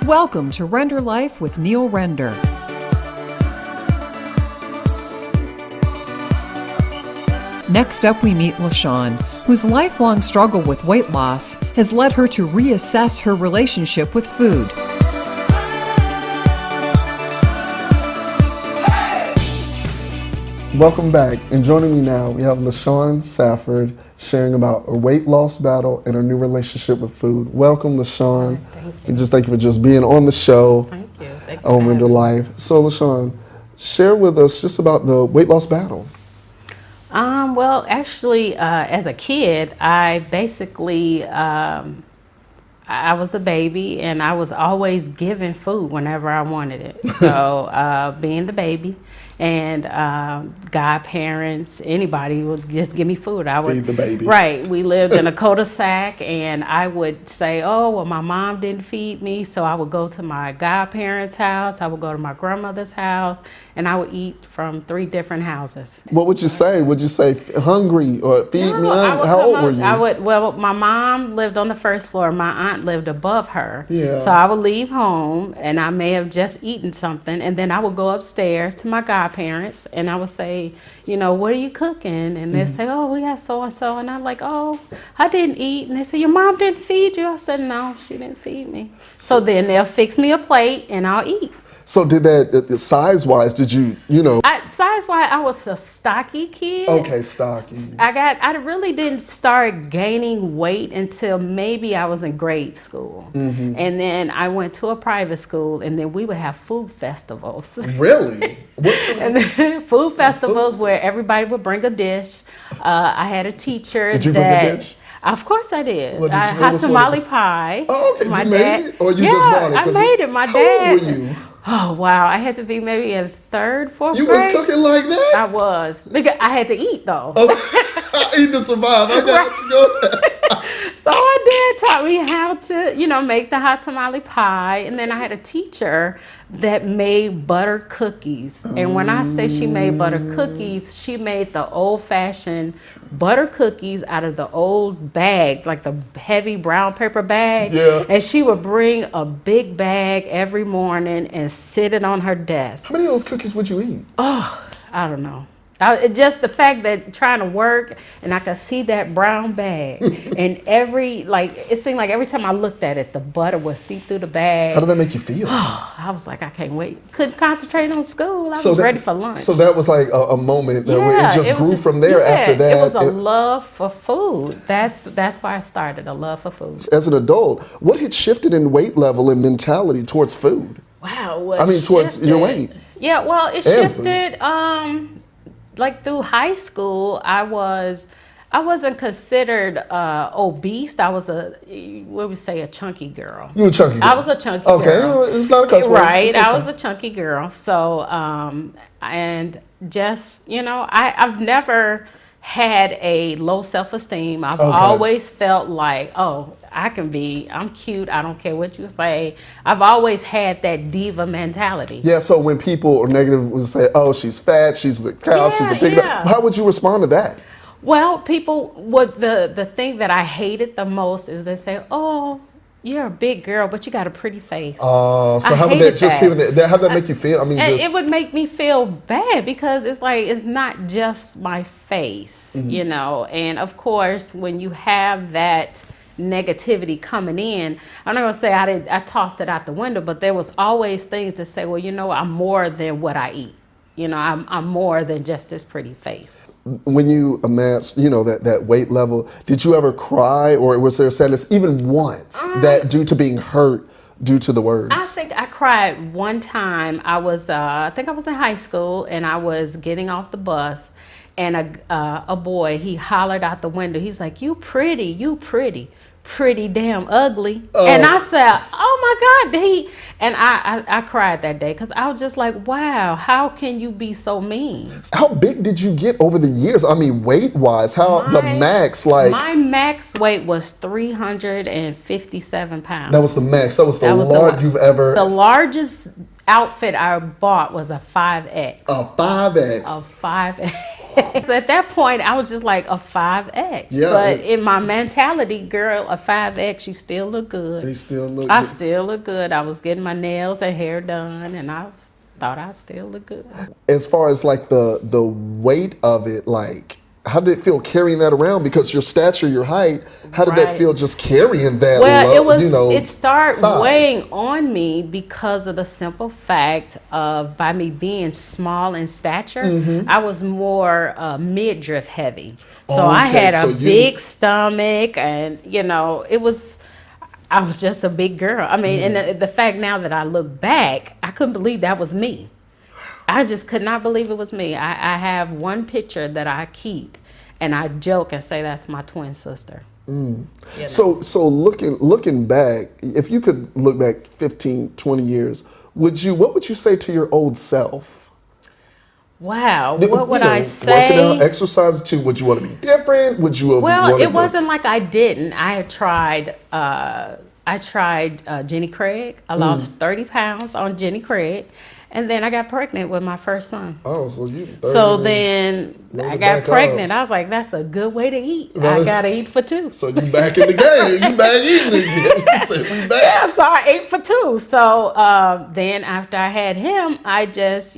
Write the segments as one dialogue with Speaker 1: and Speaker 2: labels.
Speaker 1: Welcome to Render Life with Neil Render. Next up, we meet LaShawn, whose lifelong struggle with weight loss has led her to reassess her relationship with food.
Speaker 2: Welcome back, and joining me now, we have LaShawn Safford sharing about her weight loss battle and her new relationship with food. Welcome, LaShawn.
Speaker 3: Thank you.
Speaker 2: And just thank you for just being on the show.
Speaker 3: Thank you. Thank you
Speaker 2: On
Speaker 3: for
Speaker 2: Render
Speaker 3: having me.
Speaker 2: Life. So, LaShawn, share with us just about the weight loss battle.
Speaker 3: Well, actually, as a kid, I basically, I was a baby and I was always given food whenever I wanted it. So, being the baby and godparents, anybody would just give me food. I would
Speaker 2: Feed the baby.
Speaker 3: Right. We lived in a cul-de-sac, and I would say, "Oh, well, my mom didn't feed me," so I would go to my godparents' house. I would go to my grandmother's house, and I would eat from 3 different houses.
Speaker 2: What would you say? Would you say hungry or feed me?
Speaker 3: No, I would
Speaker 2: How
Speaker 3: come
Speaker 2: old
Speaker 3: up-
Speaker 2: were you?
Speaker 3: Well, my mom lived on the first floor. My aunt lived above her.
Speaker 2: Yeah.
Speaker 3: So I would leave home, and I may have just eaten something, and then I would go upstairs to my godparents, and I would say, you know, "What are you cooking?" And they'd say, "Oh, we got so and so," and I'm like, "Oh, I didn't eat." And they say, "Your mom didn't feed you?" I said, "No, she didn't feed me." So then they'll fix me a plate, and I'll eat.
Speaker 2: So did that, size-wise, did you know?
Speaker 3: Size-wise, I was a stocky kid.
Speaker 2: Okay, stocky.
Speaker 3: I really didn't start gaining weight until maybe I was in grade school.
Speaker 2: Mm-hmm.
Speaker 3: And then I went to a private school, and then we would have food festivals.
Speaker 2: Really? What?
Speaker 3: And then food festivals where everybody would bring a dish. I had a teacher
Speaker 2: Did you bring a dish?
Speaker 3: Of course I did.
Speaker 2: What did you- what
Speaker 3: Hot
Speaker 2: was
Speaker 3: tamale
Speaker 2: one?
Speaker 3: pie.
Speaker 2: Oh, okay.
Speaker 3: My
Speaker 2: You made
Speaker 3: dad,
Speaker 2: it? Or you
Speaker 3: yeah,
Speaker 2: just bought it?
Speaker 3: I
Speaker 2: 'Cause
Speaker 3: made it. My
Speaker 2: how
Speaker 3: dad.
Speaker 2: old were you?
Speaker 3: Oh wow! I had to be maybe in 3rd, 4th
Speaker 2: You
Speaker 3: grade.
Speaker 2: was cooking like that?
Speaker 3: I was, because I had to eat though.
Speaker 2: Okay. Eat to survive. I got you. Go ahead.
Speaker 3: So my dad taught me how to, make the hot tamale pie. And then I had a teacher that made butter cookies. And when I say she made butter cookies, she made the old-fashioned butter cookies out of the old bag, like the heavy brown paper bag.
Speaker 2: Yeah.
Speaker 3: And she would bring a big bag every morning and sit it on her desk.
Speaker 2: How many of those cookies would you eat?
Speaker 3: I don't know. Just the fact that trying to work and I could see that brown bag and it seemed like every time I looked at it, the butter would seep through the bag.
Speaker 2: How did that make you feel?
Speaker 3: I was like, I can't wait. Couldn't concentrate on school. I was
Speaker 2: that-
Speaker 3: ready for lunch.
Speaker 2: So that was like a moment where it just grew from there after that.
Speaker 3: It was a love for food. That's why I started, a love for food.
Speaker 2: As an adult, what had shifted in weight level and mentality towards food?
Speaker 3: Wow.
Speaker 2: Towards your weight.
Speaker 3: Yeah, well, it
Speaker 2: And food.
Speaker 3: shifted. Like through high school, I wasn't considered obese. I was a chunky girl.
Speaker 2: You were a chunky girl.
Speaker 3: I was a chunky
Speaker 2: Okay,
Speaker 3: girl.
Speaker 2: it's not a cuss word.
Speaker 3: Right,
Speaker 2: It's
Speaker 3: I
Speaker 2: okay.
Speaker 3: was a chunky girl. So, and just, I've never had a low self-esteem. I've
Speaker 2: Okay.
Speaker 3: always felt like, oh, I'm cute. I don't care what you say. I've always had that diva mentality.
Speaker 2: Yeah, so when people are negative would say, oh, she's fat, she's the cow, she's a pig.
Speaker 3: Yeah.
Speaker 2: How would you respond to that?
Speaker 3: Well, people, the thing that I hated the most is they say, "Oh, you're a big girl, but you got a pretty face."
Speaker 2: So
Speaker 3: I
Speaker 2: how would
Speaker 3: hated
Speaker 2: that, just
Speaker 3: that.
Speaker 2: hearing that, how would that make you feel? I mean,
Speaker 3: And
Speaker 2: just,
Speaker 3: it would make me feel bad because it's like, it's not just my face, and of course, when you have that negativity coming in, I'm not gonna say I tossed it out the window, but there was always things to say, well, I'm more than what I eat. I'm more than just this pretty face.
Speaker 2: when you amassed, that weight level, did you ever cry, or was there sadness even once that due to being hurt due to the words?
Speaker 3: I think I cried one time. I think I was in high school, and I was getting off the bus, and a boy, he hollered out the window. He's like, "You pretty, pretty damn ugly." And I said, "Oh my God!" And I cried that day because I was just like, "Wow, how can you be so mean?"
Speaker 2: How big did you get over the years? I mean, weight-wise, the max,
Speaker 3: My max weight was 357 pounds.
Speaker 2: that was the max. That was the
Speaker 3: That was the
Speaker 2: largest you've ever.
Speaker 3: The largest outfit I bought was a 5X.
Speaker 2: A 5X.
Speaker 3: A 5X. At that point, I was just like a 5X.
Speaker 2: Yeah,
Speaker 3: But in my mentality, girl, a 5X, you still look good.
Speaker 2: They still look
Speaker 3: I
Speaker 2: good.
Speaker 3: still look good. I was getting my nails and hair done, and thought I still look good.
Speaker 2: As far as like the weight of it, like how did it feel carrying that around? Because your stature, your height, how did that
Speaker 3: Right.
Speaker 2: feel just carrying that?
Speaker 3: Well, it was.
Speaker 2: you know,
Speaker 3: It started
Speaker 2: size?
Speaker 3: weighing on me because of the simple fact of by me being small in stature,
Speaker 2: Mm-hmm.
Speaker 3: I was more midriff heavy. So I
Speaker 2: Okay,
Speaker 3: had a
Speaker 2: so you-
Speaker 3: big stomach, and it was. I was just a big girl. I mean, and the fact now that I look back, I couldn't believe that was me. I just could not believe it was me. I have one picture that I keep, and I joke and say that's my twin sister.
Speaker 2: So looking back, if you could look back 15, 20 years, what would you say to your old self?
Speaker 3: Wow,
Speaker 2: You
Speaker 3: what would
Speaker 2: know,
Speaker 3: I
Speaker 2: Working out,
Speaker 3: say?
Speaker 2: exercise too. Would you want to be different? Would you have
Speaker 3: Well,
Speaker 2: wanted
Speaker 3: it wasn't
Speaker 2: this?
Speaker 3: like I didn't. I had tried. I tried Jenny Craig. I lost 30 pounds on Jenny Craig, and then I got pregnant with my first son.
Speaker 2: Oh, so you. 30
Speaker 3: So
Speaker 2: and-
Speaker 3: then
Speaker 2: load
Speaker 3: I
Speaker 2: it
Speaker 3: got
Speaker 2: back
Speaker 3: pregnant.
Speaker 2: up.
Speaker 3: I was like, that's a good way to eat. I
Speaker 2: That's-
Speaker 3: gotta eat for two.
Speaker 2: So you back in the game. You back eating again. You said we back.
Speaker 3: Yeah, so I ate for two. So then after I had him, I just,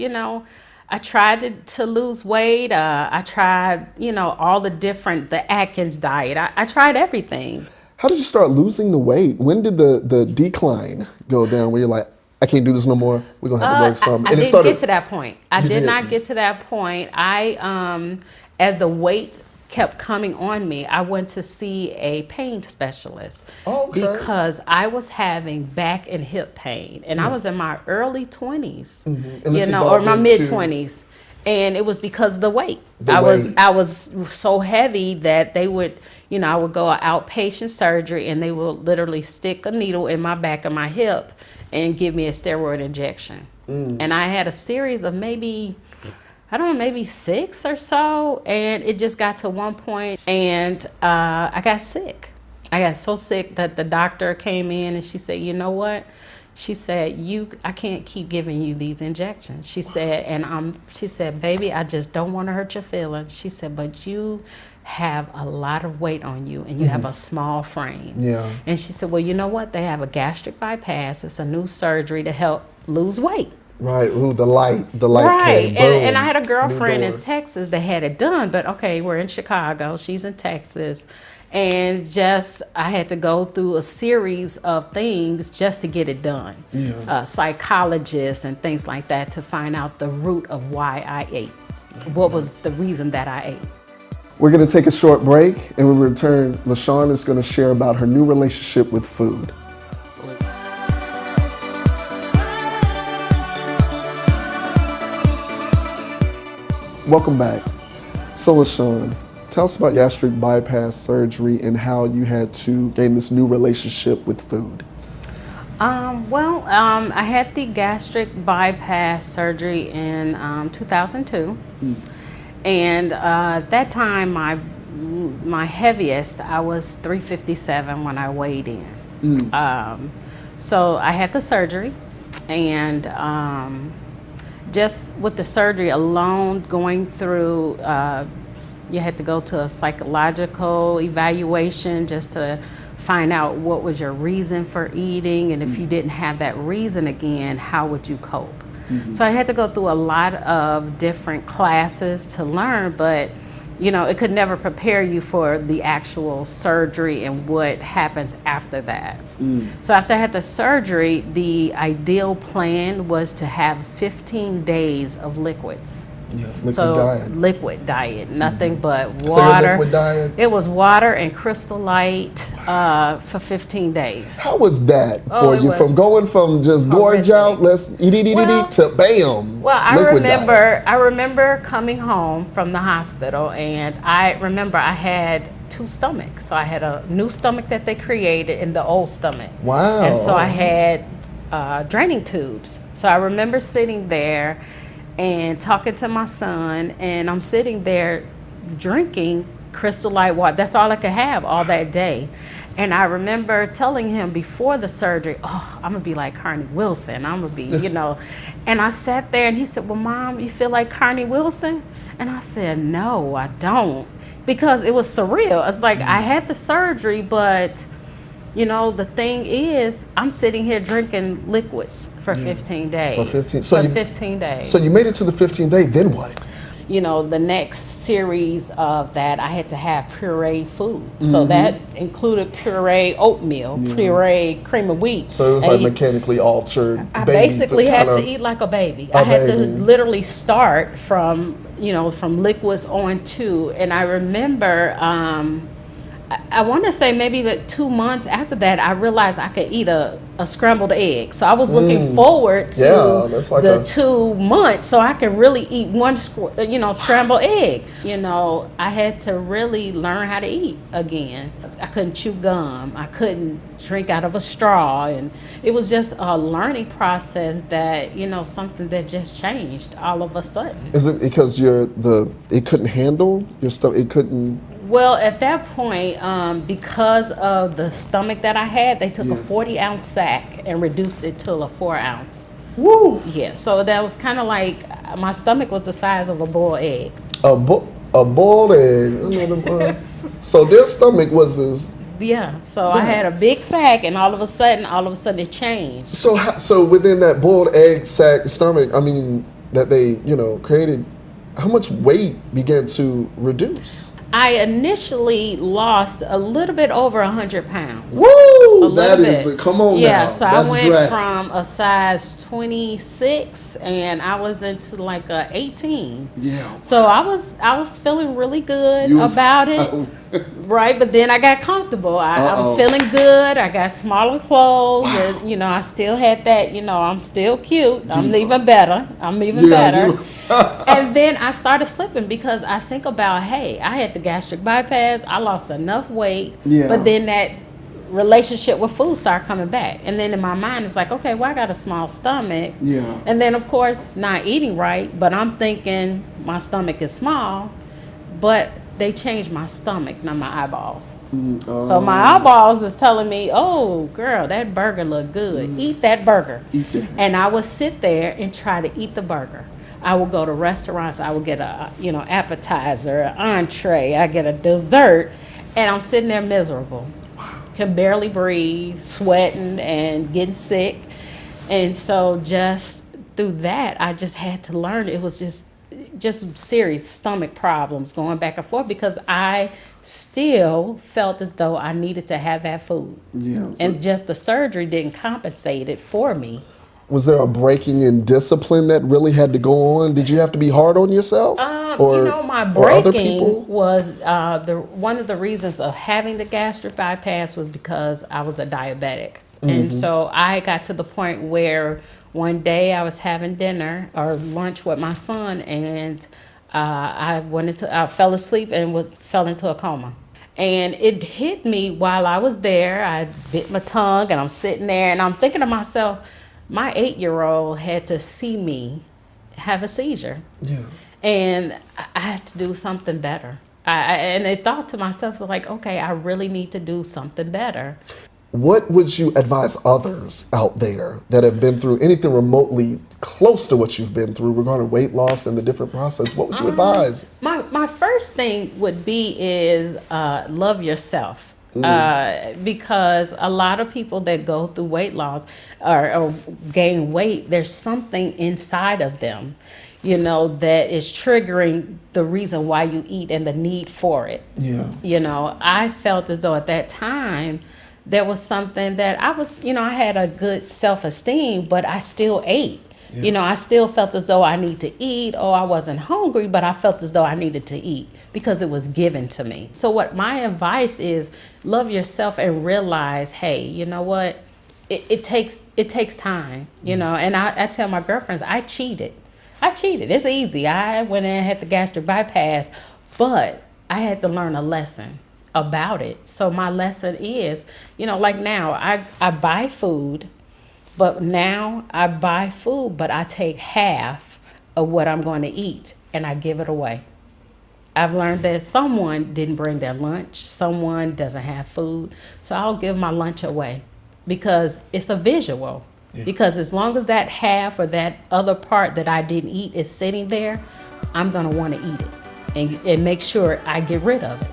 Speaker 3: I tried to lose weight. I tried, all the Atkins diet. I tried everything.
Speaker 2: How did you start losing the weight? When did the decline go down? Where you're like, I can't do this no more. We're gonna have to work something.
Speaker 3: I didn't get to that point. I
Speaker 2: You
Speaker 3: did not
Speaker 2: didn't?
Speaker 3: get to that point. As the weight kept coming on me, I went to see a pain specialist
Speaker 2: Okay.
Speaker 3: because I was having back and hip pain, and I was in my early 20s,
Speaker 2: And this
Speaker 3: or
Speaker 2: evolved
Speaker 3: my
Speaker 2: into-
Speaker 3: mid 20s, and it was because of the weight.
Speaker 2: The weight.
Speaker 3: I was so heavy that they would. I would go outpatient surgery, and they will literally stick a needle in my back of my hip and give me a steroid injection. And I had a series of maybe 6 or so, and it just got to one point, and I got sick. I got so sick that the doctor came in, and she said, "You know what?" She said, I can't keep giving you these injections. She said, she said, "Baby, I just don't want to hurt your feelings." She said, "But you have a lot of weight on you, and you have a small frame."
Speaker 2: Yeah.
Speaker 3: And she said, "Well, you know what? They have a gastric bypass. It's a new surgery to help lose weight."
Speaker 2: Right. Ooh, the light
Speaker 3: Right.
Speaker 2: came.
Speaker 3: And I
Speaker 2: Boom.
Speaker 3: had a
Speaker 2: New
Speaker 3: girlfriend in
Speaker 2: door.
Speaker 3: Texas that had it done, but okay, we're in Chicago. She's in Texas. And I had to go through a series of things just to get it done.
Speaker 2: Yeah.
Speaker 3: Psychologists and things like that to find out the root of why I ate. What was the reason that I ate?
Speaker 2: We're going to take a short break, and when we return, LaShawn is going to share about her new relationship with food. Welcome back. So, LaShawn, tell us about gastric bypass surgery and how you had to gain this new relationship with food.
Speaker 3: I had the gastric bypass surgery in 2002. And that time, my heaviest, I was 357 when I weighed in. So I had the surgery, and just with the surgery alone, going through, you had to go to a psychological evaluation just to find out what was your reason for eating, and if you didn't have that reason again, how would you cope? So I had to go through a lot of different classes to learn, but it could never prepare you for the actual surgery and what happens after that. So after I had the surgery, the ideal plan was to have 15 days of liquids.
Speaker 2: Yeah, liquid diet.
Speaker 3: Liquid diet, nothing but
Speaker 2: Clear
Speaker 3: water.
Speaker 2: liquid diet.
Speaker 3: It was water and Crystal Light for 15 days.
Speaker 2: How was that
Speaker 3: Oh,
Speaker 2: for
Speaker 3: it
Speaker 2: you?
Speaker 3: was
Speaker 2: From going from just gorge
Speaker 3: horrific.
Speaker 2: out, let's eat,
Speaker 3: Well-
Speaker 2: to bam.
Speaker 3: Well, I
Speaker 2: liquid diet.
Speaker 3: remember coming home from the hospital, and I remember I had two stomachs. So I had a new stomach that they created and the old stomach.
Speaker 2: Wow.
Speaker 3: And so I had draining tubes. So I remember sitting there and talking to my son, and I'm sitting there drinking Crystal Light water. That's all I could have all that day. And I remember telling him before the surgery, oh, I'm gonna be like Carney Wilson. I'm gonna be, And I sat there and he said, well, Mom, you feel like Carney Wilson? And I said, no, I don't. Because it was surreal. It's like I had the surgery, but the thing is, I'm sitting here drinking liquids for 15 days.
Speaker 2: For 15,
Speaker 3: 15 days.
Speaker 2: So you made it to the 15th day, then what?
Speaker 3: The next series of that, I had to have pureed food. So that included pureed oatmeal, pureed cream of wheat.
Speaker 2: So it was like mechanically altered.
Speaker 3: I
Speaker 2: baby
Speaker 3: basically
Speaker 2: food,
Speaker 3: had
Speaker 2: kinda,
Speaker 3: to eat like a baby. I had to literally start from liquids on to, and I remember, I want to say maybe like 2 months after that, I realized I could eat a scrambled egg. So I was looking forward to
Speaker 2: that's like
Speaker 3: the 2 months so I could really eat one, scrambled egg. I had to really learn how to eat again. I couldn't chew gum. I couldn't drink out of a straw. And it was just a learning process that, something that just changed all of a sudden.
Speaker 2: Is it because it couldn't handle your stomach? It couldn't.
Speaker 3: Well, at that point, because of the stomach that I had, they took a 40-ounce sack and reduced it to a 4-ounce.
Speaker 2: Woo!
Speaker 3: Yeah, so that was kind of like, my stomach was the size of a boiled egg.
Speaker 2: A boiled egg. So their stomach was as.
Speaker 3: Yeah, so I had a big sack, and all of a sudden it changed.
Speaker 2: So within that boiled egg sack stomach, that they created, how much weight began to reduce?
Speaker 3: I initially lost a little bit over 100 pounds.
Speaker 2: Woo! That is, come on now.
Speaker 3: Yeah, so
Speaker 2: That's
Speaker 3: I went
Speaker 2: drastic.
Speaker 3: from a size 26 and I was into like a 18.
Speaker 2: Yeah.
Speaker 3: So I was feeling really good about it. Right, but then I got comfortable. I'm feeling good. I got smaller clothes, and I still had that. I'm still cute. I'm even better. And then I started slipping because I think about, hey, I had the gastric bypass. I lost enough weight, but then that relationship with food started coming back, and then in my mind it's like, okay, well, I got a small stomach, and then of course not eating right, but I'm thinking my stomach is small, but they changed my stomach, not my eyeballs. So my eyeballs is telling me, oh, girl, that burger look good. Eat that burger. And I would sit there and try to eat the burger. I would go to restaurants. I would get a, appetizer, an entree. I get a dessert, and I'm sitting there miserable. Can barely breathe, sweating, and getting sick. And so just through that, I just had to learn. It was just serious stomach problems going back and forth because I still felt as though I needed to have that food. And just the surgery didn't compensate it for me.
Speaker 2: Was there a breaking in discipline that really had to go on? Did you have to be hard on yourself?
Speaker 3: My breaking was one of the reasons of having the gastric bypass was because I was a diabetic. And so I got to the point where one day I was having dinner or lunch with my son, and I fell asleep and fell into a coma. And it hit me while I was there. I bit my tongue, and I'm sitting there, and I'm thinking to myself, my 8-year-old had to see me have a seizure. And I had to do something better. And I thought to myself, like, okay, I really need to do something better.
Speaker 2: What would you advise others out there that have been through anything remotely close to what you've been through regarding weight loss and the different process? What would you advise?
Speaker 3: My first thing would be is love yourself. Because a lot of people that go through weight loss or gain weight, there's something inside of them, that is triggering the reason why you eat and the need for it. I felt as though at that time, there was something that I was, I had a good self-esteem, but I still ate. I still felt as though I need to eat, or I wasn't hungry, but I felt as though I needed to eat because it was given to me. So what my advice is, love yourself and realize, hey, you know what? It takes time, and I tell my girlfriends, I cheated. It's easy. I went in and had the gastric bypass, but I had to learn a lesson about it. So my lesson is, like now I buy food, but I take half of what I'm going to eat and I give it away. I've learned that someone didn't bring their lunch, someone doesn't have food, so I'll give my lunch away because it's a visual.
Speaker 2: Yeah.
Speaker 3: Because as long as that half or that other part that I didn't eat is sitting there, I'm gonna want to eat it and make sure I get rid of it.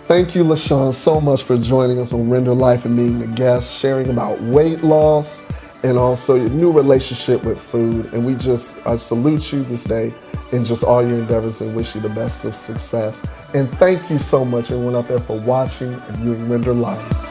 Speaker 2: Thank you, LaShawn, so much for joining us on Render Life and being a guest, sharing about weight loss and also your new relationship with food. And I salute you this day in just all your endeavors and wish you the best of success. And thank you so much, everyone out there, for watching and viewing Render Life.